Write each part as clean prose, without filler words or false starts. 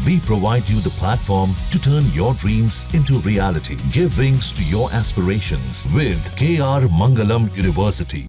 We provide you the platform to turn your dreams into reality. Give wings to your aspirations with KR Mangalam University.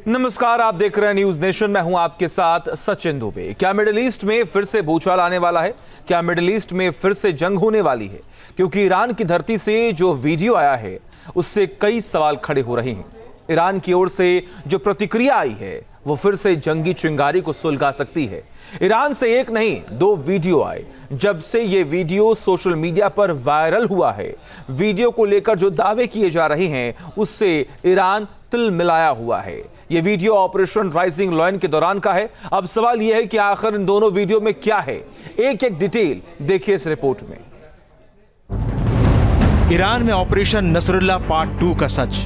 नमस्कार, आप देख रहे हैं news nation. मैं हूं आपके साथ सचिन दुबे। क्या मिडिल ईस्ट में फिर से भूचाल आने वाला है? क्या मिडिल ईस्ट में फिर से जंग होने वाली है? क्योंकि ईरान की धरती से जो वीडियो आया है उससे कई सवाल खड़े हो रहे हैं। ईरान की ओर से जो प्रतिक्रिया आई है वो फिर से जंगी चिंगारी को सुलगा सकती है। ईरान से एक नहीं, दो वीडियो आए। जब से ये वीडियो सोशल मीडिया पर वायरल हुआ है, वीडियो को लेकर जो दावे किए जा रहे हैं उससे ईरान तिल मिलाया हुआ है। ये वीडियो ऑपरेशन राइजिंग लॉयन के दौरान का है। अब सवाल यह है कि आखिर इन दोनों वीडियो में क्या है? एक एक डिटेल देखिए इस रिपोर्ट में। ईरान में ऑपरेशन नसरुल्लाह पार्ट 2 का सच।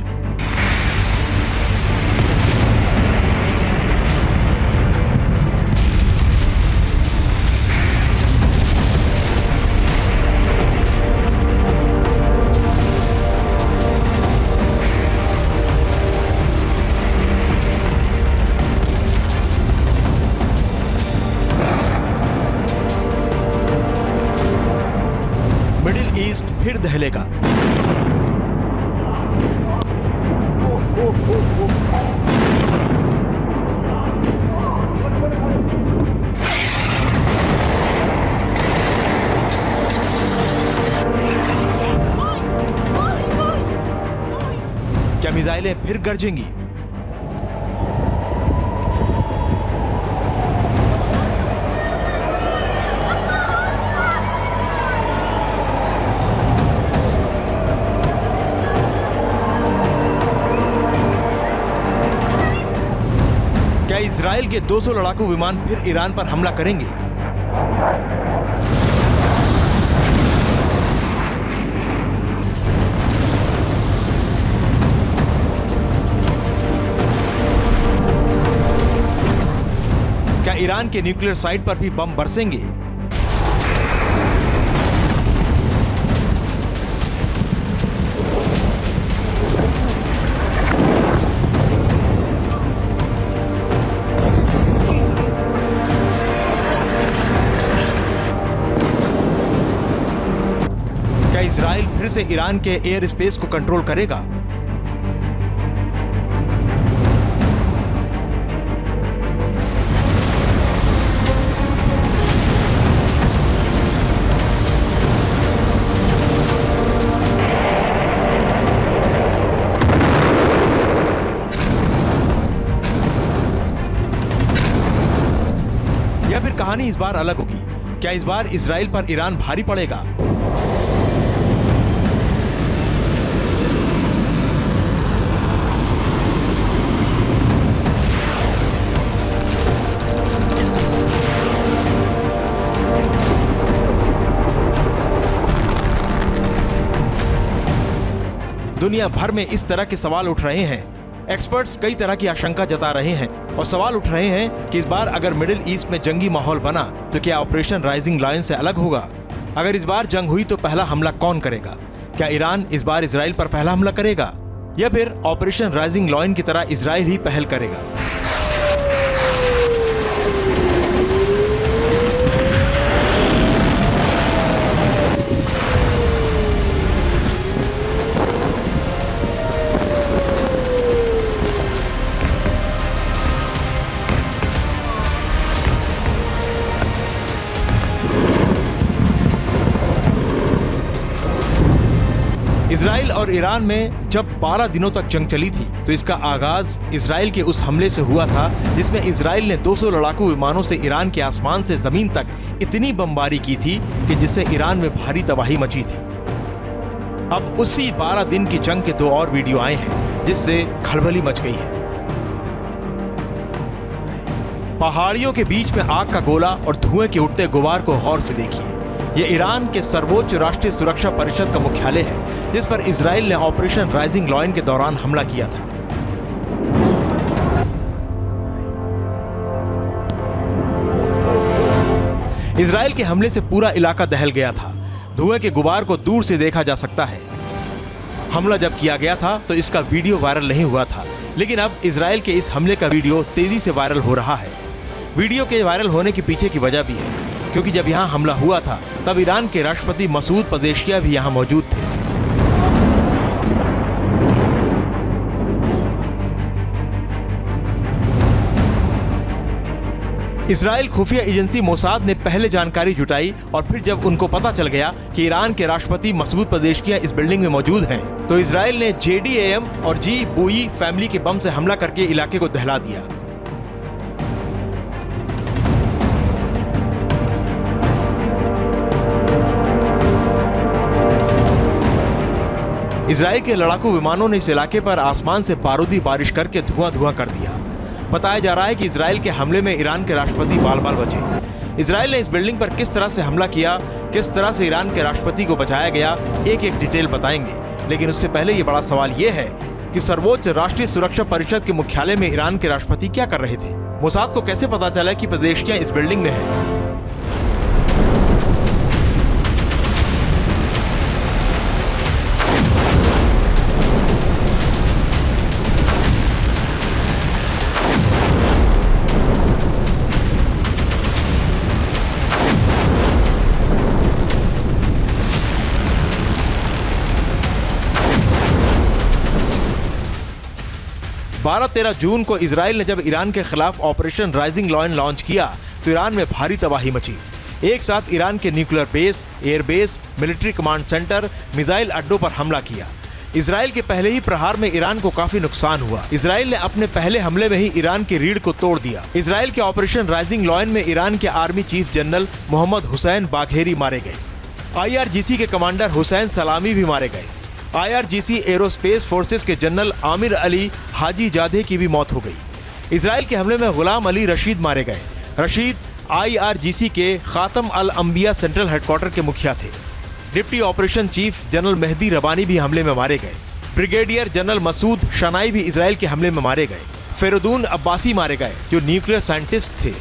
मिडिल ईस्ट फिर दहलेगा। क्या मिसाइलें फिर गरजेंगी? क्या इजराइल के 200 लड़ाकू विमान फिर ईरान पर हमला करेंगे? क्या ईरान के न्यूक्लियर साइट पर भी बम बरसेंगे? क्या इजराइल फिर से ईरान के एयर स्पेस को कंट्रोल करेगा? या फिर कहानी इस बार अलग होगी? क्या इस बार इजराइल पर ईरान भारी पड़ेगा? दुनिया भर में इस तरह के सवाल उठ रहे हैं। एक्सपर्ट्स कई तरह की आशंका जता रहे हैं और सवाल उठ रहे हैं कि इस बार अगर मिडिल ईस्ट में जंगी माहौल बना तो क्या ऑपरेशन राइजिंग लॉयन से अलग होगा? अगर इस बार जंग हुई तो पहला हमला कौन करेगा? क्या ईरान इस बार इजराइल पर पहला हमला करेगा या फिर ऑपरेशन राइजिंग लॉयन की तरह इजराइल ही पहल करेगा? इजराइल और ईरान में जब 12 दिनों तक जंग चली थी तो इसका आगाज इजराइल के उस हमले से हुआ था जिसमें इजराइल ने 200 लड़ाकू विमानों से ईरान के आसमान से जमीन तक इतनी बमबारी की थी कि जिससे ईरान में भारी तबाही मची थी। अब उसी 12 दिन की जंग के 2 और वीडियो आए हैं जिससे खलबली मच गई है। पहाड़ियों के बीच में आग का गोला और धुएं के उठते गुबार को गौर से देखिए। ये ईरान के सर्वोच्च राष्ट्रीय सुरक्षा परिषद का मुख्यालय है जिस पर इजराइल ने ऑपरेशन राइजिंग लॉयन के दौरान हमला किया था। इजराइल के हमले से पूरा इलाका दहल गया था। धुएं के गुबार को दूर से देखा जा सकता है। हमला जब किया गया था तो इसका वीडियो वायरल नहीं हुआ था, लेकिन अब इजराइल के इस हमले का वीडियो तेजी से वायरल हो रहा है। वीडियो के वायरल होने के पीछे की वजह भी है, क्योंकि जब यहाँ हमला हुआ था तब ईरान के राष्ट्रपति मसूद पजेश्कियान भी यहाँ मौजूद थे। इजराइल खुफिया एजेंसी मोसाद ने पहले जानकारी जुटाई और फिर जब उनको पता चल गया कि ईरान के राष्ट्रपति मसूद पजेश्कियान इस बिल्डिंग में मौजूद हैं, तो इजराइल ने JDAM और जी बूई फैमिली के बम से हमला करके इलाके को दहला दिया। इजराइल के लड़ाकू विमानों ने इस इलाके पर आसमान से बारूदी बारिश करके धुआं कर दिया। बताया जा रहा है कि इजराइल के हमले में ईरान के राष्ट्रपति बाल बचे। इजराइल ने इस बिल्डिंग पर किस तरह से हमला किया, किस तरह से ईरान के राष्ट्रपति को बचाया गया, एक एक डिटेल बताएंगे। लेकिन उससे पहले ये बड़ा सवाल ये है कि सर्वोच्च राष्ट्रीय सुरक्षा परिषद के मुख्यालय में ईरान के राष्ट्रपति क्या कर रहे थे? मोसाद को कैसे पता चला कि पजेश्कियान इस बिल्डिंग में है? 12-13 जून को इजराइल ने जब ईरान के खिलाफ ऑपरेशन राइजिंग लायन लॉन्च किया तो ईरान में भारी तबाही मची। एक साथ ईरान के nuclear base, airbase, military command centre, missile अड्डों पर हमला किया। इजराइल के पहले ही प्रहार में ईरान को काफी नुकसान हुआ। इजराइल ने अपने पहले हमले में ही ईरान की रीढ़ को तोड़ दिया। इजराइल के ऑपरेशन राइजिंग लायन में ईरान के army chief general Mohammad Hossein Bagheri मारे गए। IRGC के कमांडर हुसैन सलामी भी मारे गए। IRGC एरोस्पेस फोर्सेस के जनरल आमिर अली हाजी जादे की भी मौत हो गई। इजराइल के हमले में गुलाम अली रशीद मारे गए। रशीद IRGC के खातम अल अंबिया सेंट्रल हेडक्वार्टर के मुखिया थे। Deputy operation chief general Mehdi Rabbani भी हमले में मारे गए। ब्रिगेडियर जनरल मसूद शनाई भी इजराइल के हमले में मारे गए। फेरुद्दीन अब्बासी मारे गए जो न्यूक्लियर साइंटिस्ट थे।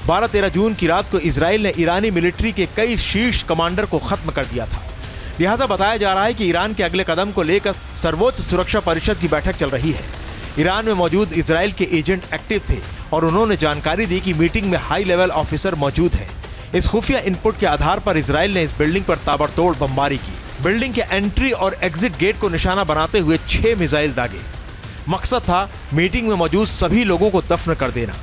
बारह 13 जून की रात को इजराइल ने ईरानी मिलिट्री के कई शीर्ष कमांडर को खत्म कर दिया था। लिहाजा बताया जा रहा है कि ईरान के अगले कदम को लेकर सर्वोच्च सुरक्षा परिषद की बैठक चल रही है। ईरान में मौजूद इजराइल के एजेंट एक्टिव थे और उन्होंने जानकारी दी कि मीटिंग में हाई लेवल ऑफिसर मौजूद है। इस खुफिया इनपुट के आधार पर इजराइल ने इस बिल्डिंग पर ताबड़तोड़ बमबारी की। बिल्डिंग के एंट्री और एग्जिट गेट को निशाना बनाते हुए 6 मिसाइल दागे। मकसद था मीटिंग में मौजूद सभी लोगों को दफन कर देना।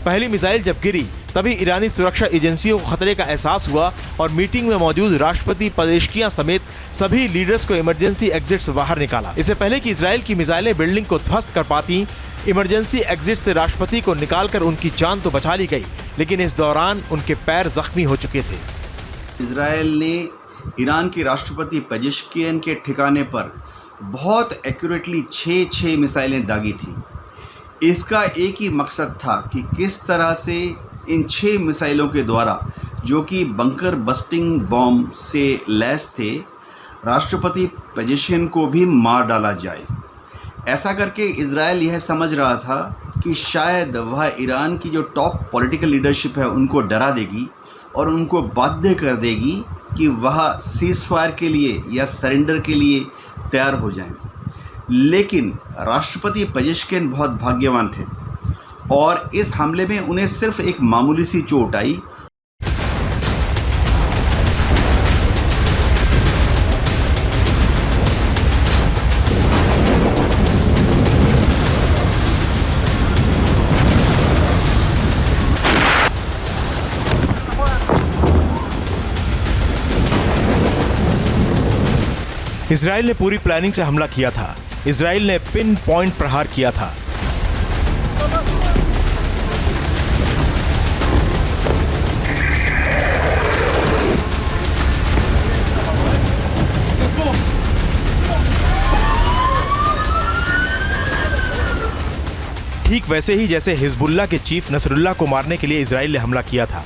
पहली मिसाइल जब गिरी तभी ईरानी सुरक्षा एजेंसियों को खतरे का एहसास हुआ और मीटिंग में मौजूद राष्ट्रपति पजेश्कियान समेत सभी लीडर्स को इमरजेंसी एग्जिट से बाहर निकाला। इससे पहले कि इजराइल की मिसाइलें बिल्डिंग को ध्वस्त कर पाती, इमरजेंसी एग्जिट से राष्ट्रपति को निकालकर उनकी जान तो बचा ली गई, लेकिन इस दौरान उनके पैर जख्मी हो चुके थे। इजराइल ने ईरान के राष्ट्रपति पजेश्कियान के ठिकाने पर बहुत एक्यूरेटली 6 मिसाइलें दागी थी। इसका एक ही मकसद था कि किस तरह से इन 6 मिसाइलों के द्वारा, जो कि बंकर बस्टिंग बॉम्ब से लैस थे, राष्ट्रपति पजेश्कियान को भी मार डाला जाए। ऐसा करके इजराइल यह समझ रहा था कि शायद वह ईरान की जो टॉप पॉलिटिकल लीडरशिप है उनको डरा देगी और उनको बाध्य कर देगी कि वह सीज़फायर के लिए या सरेंडर के लिए तैयार हो जाएं। लेकिन राष्ट्रपति पजेश्कियान बहुत भाग्यवान थे और इस हमले में उन्हें सिर्फ एक मामूली सी चोट आई। इजराइल ने पूरी प्लानिंग से हमला किया था। इजराइल ने पिन पॉइंट प्रहार किया था। ठीक वैसे ही जैसे हिजबुल्लाह के चीफ नसरुल्लाह को मारने के लिए इजराइल ने हमला किया था।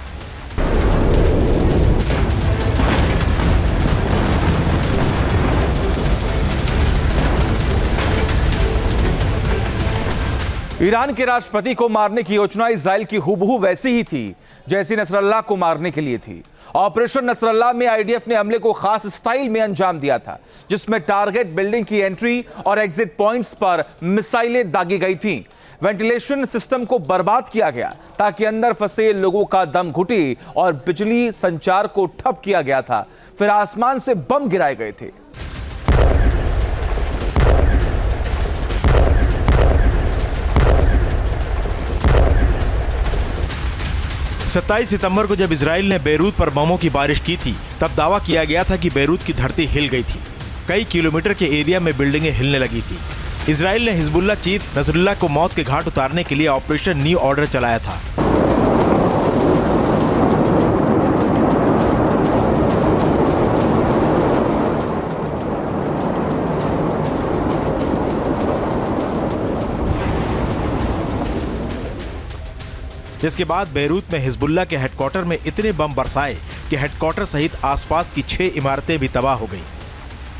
ईरान के राष्ट्रपति को मारने की योजना इजराइल की हूबहू वैसी ही थी जैसी नसरल्लाह को मारने के लिए थी। ऑपरेशन नसरल्लाह में आईडीएफ ने हमले को खास स्टाइल में अंजाम दिया था, जिसमें टारगेट बिल्डिंग की एंट्री और एग्जिट पॉइंट्स पर मिसाइलें दागी गई थीं। वेंटिलेशन सिस्टम को बर्बाद किया गया ताकि अंदर फंसे लोगों का दम घुटे और बिजली संचार को ठप किया गया था। फिर आसमान से बम गिराए गए थे। 27 सितंबर को जब इजराइल ने बेरूत पर बमों की बारिश की थी, तब दावा किया गया था कि बेरूत की धरती हिल गई थी। कई किलोमीटर के एरिया में बिल्डिंगें हिलने लगी थी। इजराइल ने हिजबुल्लाह चीफ नसरुल्लाह को मौत के घाट उतारने के लिए ऑपरेशन न्यू ऑर्डर चलाया था। जिसके बाद बेरूत में हिजबुल्लाह के हेडक्वार्टर में इतने बम बरसाए कि हेडक्वार्टर सहित आसपास की 6 इमारतें भी तबाह हो गईं।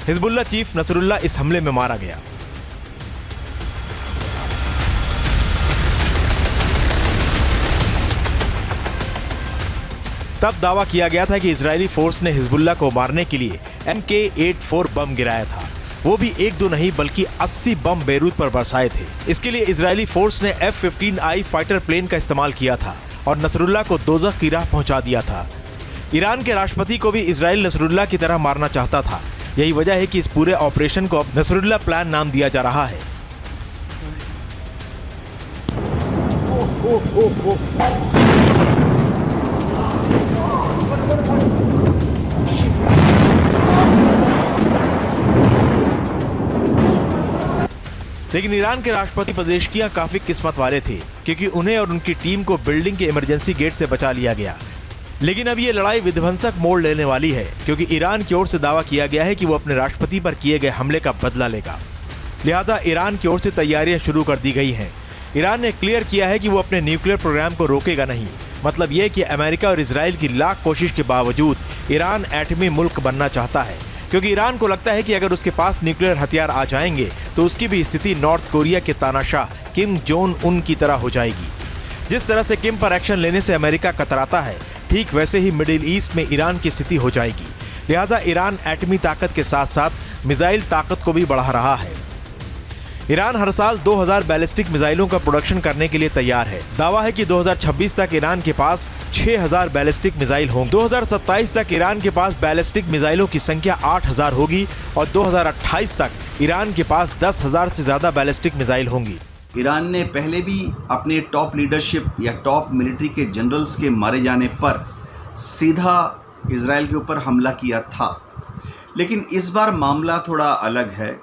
हिजबुल्लाह चीफ नसरुल्लाह इस हमले में मारा गया। तब दावा किया गया था कि इजरायली फोर्स ने हिजबुल्लाह को मारने के लिए MK-84 बम गिराया था। वो भी 1-2 नहीं बल्कि 80 बम बेरूत पर बरसाए थे। इसके लिए इजरायली फोर्स ने F-15I फाइटर प्लेन का इस्तेमाल किया था और नसरुल्लाह को दोज़ख की राह पहुंचा दिया था। ईरान के राष्ट्रपति को भी इजराइल नसरुल्लाह की तरह मारना चाहता था। यही वजह है कि इस पूरे ऑपरेशन को अब नसरुल्लाह प्लान नाम दिया जा रहा है। लेकिन ईरान के राष्ट्रपति पेजेश्कियां काफी किस्मत वाले थे, क्योंकि उन्हें और उनकी टीम को बिल्डिंग के इमरजेंसी गेट से बचा लिया गया। लेकिन अब ये लड़ाई विध्वंसक मोड़ लेने वाली है, क्योंकि ईरान की ओर से दावा किया गया है कि वो अपने राष्ट्रपति पर किए गए हमले का बदला लेगा। लिहाजा ईरान की ओर से तैयारियां शुरू कर दी गई हैं। ईरान ने क्लियर किया है कि वो अपने न्यूक्लियर प्रोग्राम को रोकेगा नहीं। मतलब ये कि अमेरिका और इजराइल की लाख कोशिश के बावजूद ईरान एटमी मुल्क बनना चाहता है, क्योंकि ईरान को लगता है कि अगर उसके पास न्यूक्लियर हथियार आ जाएंगे तो उसकी भी स्थिति नॉर्थ कोरिया के तानाशाह किम जोंग उन की तरह हो जाएगी। जिस तरह से किम पर एक्शन लेने से अमेरिका कतराता है, ठीक वैसे ही मिडिल ईस्ट में ईरान की स्थिति हो जाएगी। लिहाजा ईरान एटमी ताकत के साथ साथ मिसाइल ताकत को भी बढ़ा रहा है। ईरान हर साल 2000 बैलिस्टिक मिसाइलों का प्रोडक्शन करने के लिए तैयार है। दावा है कि 2026 तक ईरान के पास 6000 बैलिस्टिक मिसाइल होंगे। 2027 तक ईरान के पास बैलिस्टिक मिसाइलों की संख्या 8000 होगी और 2028 तक ईरान के पास 10,000 से ज्यादा बैलिस्टिक मिसाइल होंगी। ईरान ने पहले भी अपने टॉप लीडरशिप या टॉप मिलिट्री के जनरल्स के मारे जाने पर सीधा इजराइल के ऊपर हमला किया था, लेकिन इस बार मामला थोड़ा अलग है।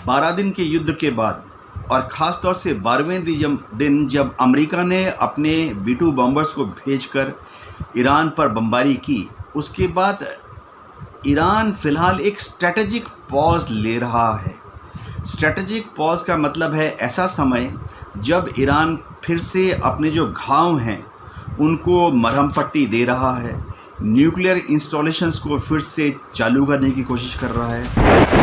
12 दिन के युद्ध के बाद और ख़ास तौर से 12वें दिन जब अमेरिका ने अपने B-2 बॉम्बर्स को भेजकर ईरान पर बमबारी की, उसके बाद ईरान फ़िलहाल एक स्ट्रेटेजिक पॉज ले रहा है। स्ट्रेटेजिक पॉज का मतलब है ऐसा समय जब ईरान फिर से अपने जो घाव हैं उनको मरहम पट्टी दे रहा है, न्यूक्लियर इंस्टॉलेशंस को फिर से चालू करने की कोशिश कर रहा है।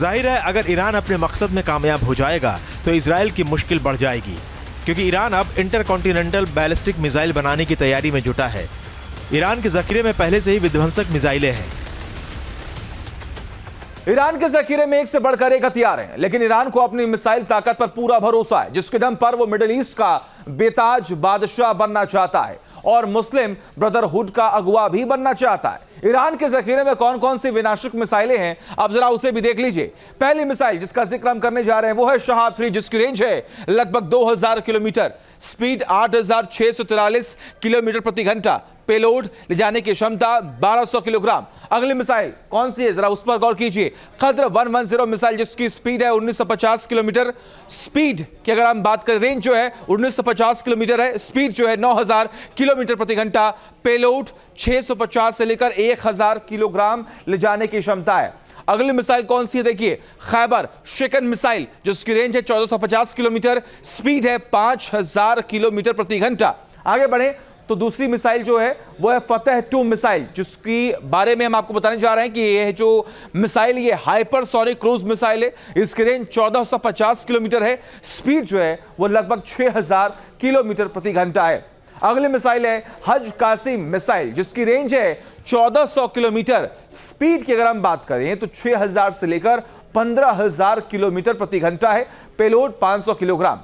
जाहिर है अगर ईरान अपने मकसद में कामयाब हो जाएगा तो इजराइल की मुश्किल बढ़ जाएगी, क्योंकि ईरान अब इंटरकॉन्टिनेंटल बैलिस्टिक मिसाइल बनाने की तैयारी में जुटा है। ईरान के जखीरे में पहले से ही विध्वंसक मिसाइलें हैं। ईरान के जखीरे में एक से बढ़कर एक हथियार हैं, लेकिन ईरान को अपनी मिसाइल ताकत पर पूरा भरोसा है, जिसके दम पर वो मिडिल ईस्ट का बेताज बादशाह बनना चाहता है और मुस्लिम ब्रदरहुड का अगुवा भी बनना चाहता है। ईरान के जखीरे में कौन कौन सी विनाशक मिसाइलें हैं, अब जरा उसे भी देख लीजिए। पहली मिसाइल जिसका जिक्र हम करने जा रहे हैं वो है शहाब 3, जिसकी रेंज है लगभग 2000 किलोमीटर, स्पीड 8643 किलोमीटर प्रति घंटा, पेलोड ले जाने की क्षमता 1200 किलोग्राम। अगली मिसाइल कौन सी है, जरा उस पर गौर कीजिए। खद्र 110 मिसाइल, जिसकी स्पीड है 1950 किलोमीटर। स्पीड की अगर हम बात करें, रेंज जो है 1950 किलोमीटर है, स्पीड जो है 9000 किलोमीटर प्रति घंटा, पेलोड 650 से लेकर 1000 किलोग्राम ले जाने की क्षमता है। अगली मिसाइल कौन सी है देखिए, खैबर शिकन मिसाइल, जिसकी रेंज है 1450 किलोमीटर, स्पीड है 5000 किलोमीटर प्रति घंटा। आगे बढ़े तो दूसरी मिसाइल जो है वो है फतेह 2 मिसाइल, जिसकी बारे में हम आपको बताने जा रहे हैं कि ये जो मिसाइल ये हाइपरसोनिक क्रूज मिसाइल है। इसकी रेंज 1450 किलोमीटर है, स्पीड जो है वो लगभग 6000 किलोमीटर प्रति घंटा है। अगली मिसाइल है हज कासिम मिसाइल, जिसकी रेंज है 1400 किलोमीटर, स्पीड की अगर हम बात करें तो 6000 से लेकर 15000 किलोमीटर प्रति घंटा है, पेलोड 500 किलोग्राम।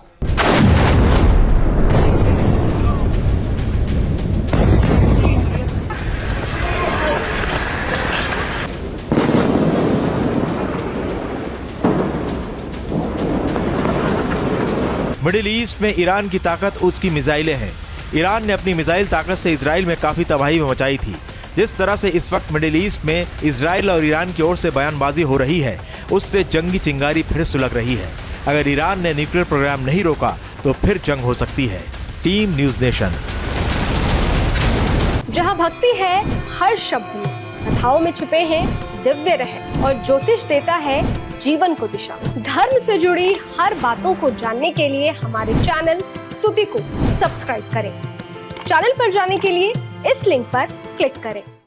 मिडिल ईस्ट में ईरान की ताकत उसकी मिसाइलें हैं। ईरान ने अपनी मिसाइल ताकत से इजराइल में काफी तबाही मचाई थी। जिस तरह से इस वक्त मिडिल ईस्ट में इजराइल और ईरान की ओर से बयानबाजी हो रही है, उससे जंगी चिंगारी फिर सुलग रही है। अगर ईरान ने न्यूक्लियर प्रोग्राम नहीं रोका तो फिर जंग हो सकती है। Team news nation. जहां भक्ति है हर शब्द में, कथाओं में छिपे हैं दिव्य रहस्य और ज्योतिष देता है जीवन को दिशा। धर्म से जुड़ी हर बातों को जानने के लिए हमारे चैनल स्तुति को सब्सक्राइब करें। चैनल पर जाने के लिए इस लिंक पर क्लिक करें।